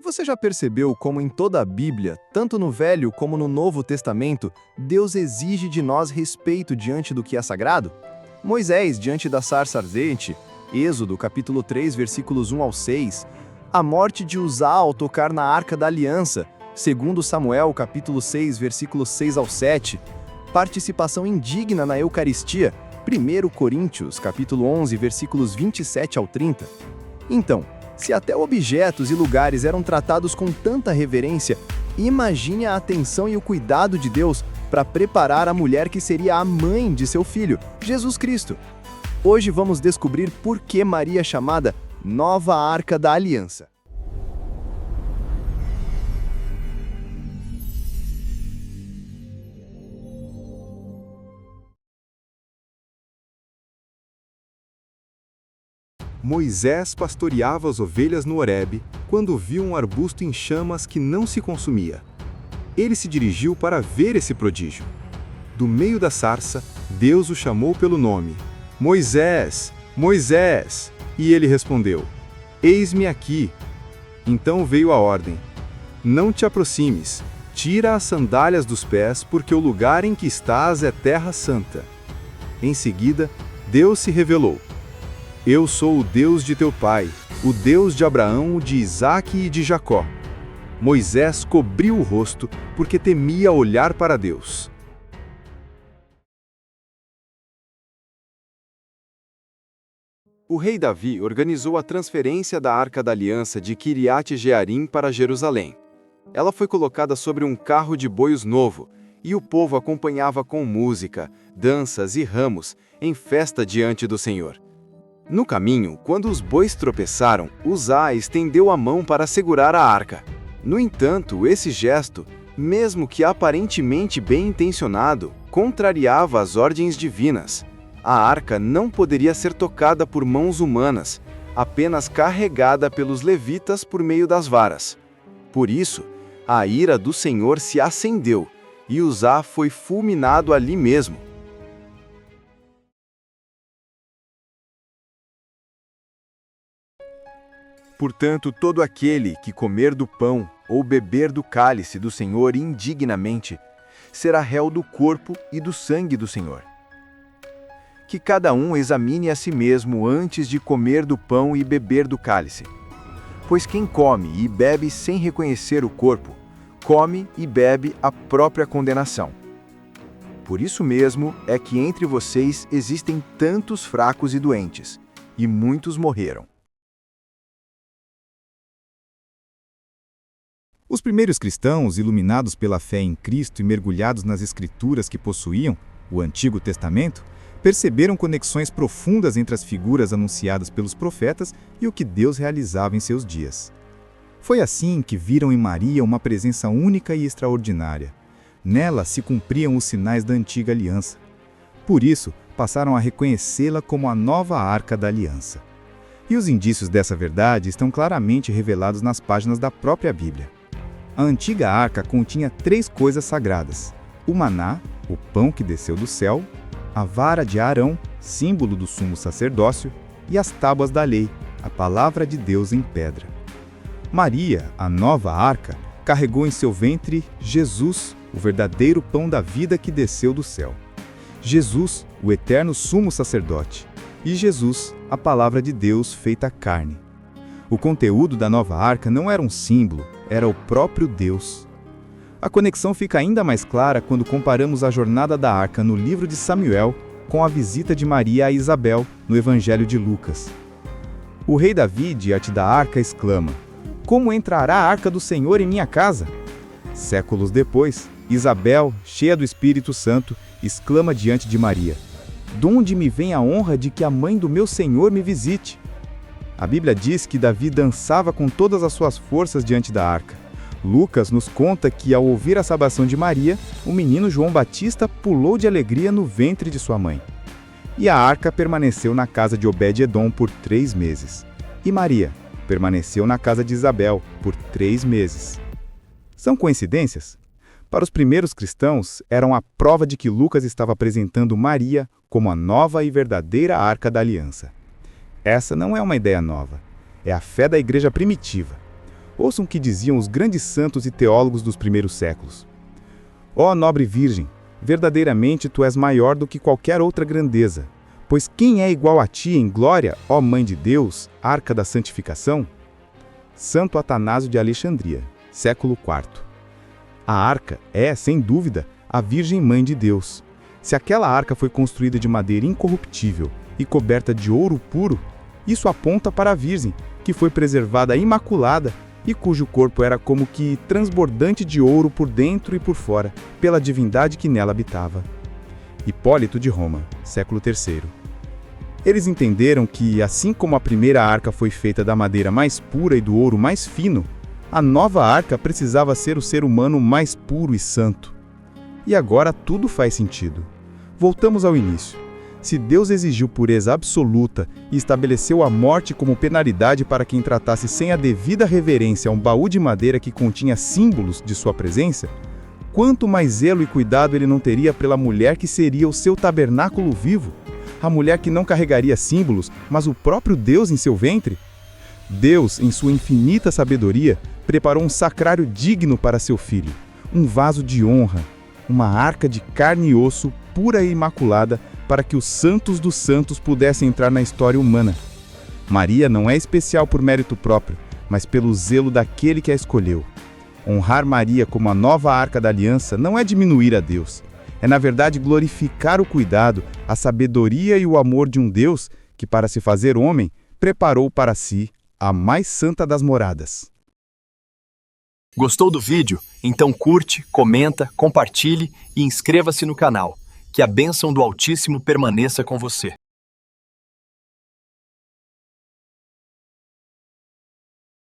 Você já percebeu como em toda a Bíblia, tanto no Velho como no Novo Testamento, Deus exige de nós respeito diante do que é sagrado? Moisés, diante da sarça ardente, Êxodo, capítulo 3, versículos 1 ao 6, a morte de Uzá ao tocar na Arca da Aliança, segundo Samuel, capítulo 6, versículos 6 ao 7, participação indigna na Eucaristia, 1 Coríntios, capítulo 11, versículos 27 ao 30. Então, se até objetos e lugares eram tratados com tanta reverência, imagine a atenção e o cuidado de Deus para preparar a mulher que seria a mãe de seu filho, Jesus Cristo. Hoje vamos descobrir por que Maria é chamada Nova Arca da Aliança. Moisés pastoreava as ovelhas no Horebe, quando viu um arbusto em chamas que não se consumia. Ele se dirigiu para ver esse prodígio. Do meio da sarça, Deus o chamou pelo nome: Moisés, Moisés! E ele respondeu: Eis-me aqui. Então veio a ordem: Não te aproximes, tira as sandálias dos pés, porque o lugar em que estás é terra santa. Em seguida, Deus se revelou: Eu sou o Deus de teu pai, o Deus de Abraão, de Isaque e de Jacó. Moisés cobriu o rosto, porque temia olhar para Deus. O rei Davi organizou a transferência da Arca da Aliança de Quiriate-Jearim para Jerusalém. Ela foi colocada sobre um carro de boios novo, e o povo acompanhava com música, danças e ramos, em festa diante do Senhor. No caminho, quando os bois tropeçaram, Uzá estendeu a mão para segurar a arca. No entanto, esse gesto, mesmo que aparentemente bem intencionado, contrariava as ordens divinas. A arca não poderia ser tocada por mãos humanas, apenas carregada pelos levitas por meio das varas. Por isso, a ira do Senhor se acendeu, e Uzá foi fulminado ali mesmo. Portanto, todo aquele que comer do pão ou beber do cálice do Senhor indignamente, será réu do corpo e do sangue do Senhor. Que cada um examine a si mesmo antes de comer do pão e beber do cálice. Pois quem come e bebe sem reconhecer o corpo, come e bebe a própria condenação. Por isso mesmo é que entre vocês existem tantos fracos e doentes, e muitos morreram. Os primeiros cristãos, iluminados pela fé em Cristo e mergulhados nas Escrituras que possuíam, o Antigo Testamento, perceberam conexões profundas entre as figuras anunciadas pelos profetas e o que Deus realizava em seus dias. Foi assim que viram em Maria uma presença única e extraordinária. Nela se cumpriam os sinais da antiga aliança. Por isso, passaram a reconhecê-la como a nova Arca da Aliança. E os indícios dessa verdade estão claramente revelados nas páginas da própria Bíblia. A antiga arca continha 3 coisas sagradas: o maná, o pão que desceu do céu, a vara de Arão, símbolo do sumo sacerdócio, e as tábuas da lei, a palavra de Deus em pedra. Maria, a nova arca, carregou em seu ventre Jesus, o verdadeiro pão da vida que desceu do céu. Jesus, o eterno sumo sacerdote. E Jesus, a palavra de Deus feita carne. O conteúdo da nova arca não era um símbolo, era o próprio Deus. A conexão fica ainda mais clara quando comparamos a jornada da arca no livro de Samuel com a visita de Maria a Isabel no Evangelho de Lucas. O rei Davi, diante da arca, exclama: Como entrará a arca do Senhor em minha casa? Séculos depois, Isabel, cheia do Espírito Santo, exclama diante de Maria: Donde me vem a honra de que a mãe do meu Senhor me visite? A Bíblia diz que Davi dançava com todas as suas forças diante da arca. Lucas nos conta que, ao ouvir a saudação de Maria, o menino João Batista pulou de alegria no ventre de sua mãe. E a arca permaneceu na casa de Obed-Edom por 3 meses. E Maria permaneceu na casa de Isabel por 3 meses. São coincidências? Para os primeiros cristãos, eram a prova de que Lucas estava apresentando Maria como a nova e verdadeira Arca da Aliança. Essa não é uma ideia nova, é a fé da igreja primitiva. Ouçam o que diziam os grandes santos e teólogos dos primeiros séculos. Ó nobre Virgem, verdadeiramente tu és maior do que qualquer outra grandeza, pois quem é igual a ti em glória, ó Mãe de Deus, Arca da Santificação? Santo Atanásio de Alexandria, século IV. A arca é, sem dúvida, a Virgem Mãe de Deus. Se aquela arca foi construída de madeira incorruptível e coberta de ouro puro, isso aponta para a Virgem, que foi preservada imaculada e cujo corpo era como que transbordante de ouro por dentro e por fora, pela divindade que nela habitava. Hipólito de Roma, século III. Eles entenderam que, assim como a primeira arca foi feita da madeira mais pura e do ouro mais fino, a nova arca precisava ser o ser humano mais puro e santo. E agora tudo faz sentido. Voltamos ao início. Se Deus exigiu pureza absoluta e estabeleceu a morte como penalidade para quem tratasse sem a devida reverência um baú de madeira que continha símbolos de sua presença, quanto mais zelo e cuidado ele não teria pela mulher que seria o seu tabernáculo vivo, a mulher que não carregaria símbolos, mas o próprio Deus em seu ventre? Deus, em sua infinita sabedoria, preparou um sacrário digno para seu filho, um vaso de honra, uma arca de carne e osso pura e imaculada para que os santos dos santos pudessem entrar na história humana. Maria não é especial por mérito próprio, mas pelo zelo daquele que a escolheu. Honrar Maria como a nova arca da aliança não é diminuir a Deus. É, na verdade, glorificar o cuidado, a sabedoria e o amor de um Deus que, para se fazer homem, preparou para si a mais santa das moradas. Gostou do vídeo? Então curte, comenta, compartilhe e inscreva-se no canal. Que a bênção do Altíssimo permaneça com você.